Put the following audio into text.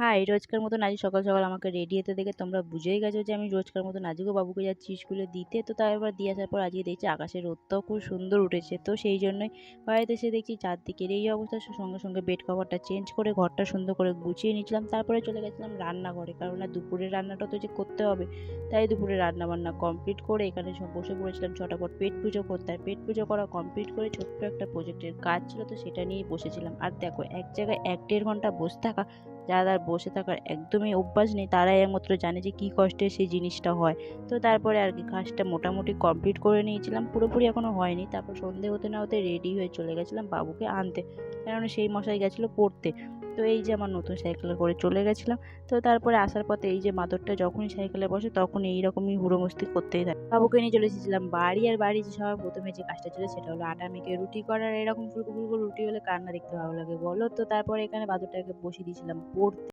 High, রোজকার মতন আজ সকাল, সকাল আমাকে রেডি হতে দেখে তোমরা বুঝেই গেছো যে আমি রোজকার মতন আজকেও বাবুকে যাচ্ছি স্কুলে দিতে। তো তারপর দিয়ে আসার পর আজকে দেখছি আকাশের রোদটাও খুব সুন্দর উঠেছে। তো সেই জন্যই বাড়িতে এসে দেখছি চারদিকের এই অবস্থা। সঙ্গে, সঙ্গে বেড কভারটা চেঞ্জ করে ঘরটা সুন্দর করে গুছিয়ে নিয়েছিলাম। তারপরে চলে গেছিলাম রান্নাঘরে। কারণ দুপুরের রান্নাটা তো যে করতে হবে। তাই দুপুরে রান্না-বান্না কমপ্লিট করে এখানে সব বসে পড়েছিলাম ঝটাপট পেট পুজো করতে। আর পেট পুজো করা কমপ্লিট করে ছোট্ট একটা প্রজেক্টের কাজ ছিল, তো সেটা নিয়েই বসেছিলাম। আর দেখো এক জায়গায় ১-১.৫ ঘন্টা বসে থাকা, যারা বসে থাকার একদমই অভ্যাস নেই তারাই একমাত্র জানে যে কী কষ্টে সেই জিনিসটা হয়। তো তারপরে আর কি কাজটা মোটামুটি কমপ্লিট করে নিয়েছিলাম, পুরোপুরি এখনো হয়নি। তারপর সন্ধে হতে না হতে রেডি হয়ে চলে গেছিলাম বাবুকে আনতে, কেননা সেই মশাই গেছিলো পড়তে। তো এই যে আমার নতুন সাইকেলে করে চলে গেছিলাম। তো তারপরে আসার পথে এই যে মাদরটা যখনই সাইকেলে বসে তখনই এইরকমই হুড়োমস্তি করতেই থাকে। বাবুকে নিয়ে চলে এসেছিলাম বাড়ি। আর বাড়ি যে সবার প্রথমে যে কাজটা ছিল সেটা হলো আটা মেখে রুটি করা। আর এরকম ফুলকো ফুলকো রুটি হলে কার না দেখতে ভালো লাগে বলো। তো তারপরে এখানে বাদুরটাকে বসিয়ে দিয়েছিলাম পড়তে।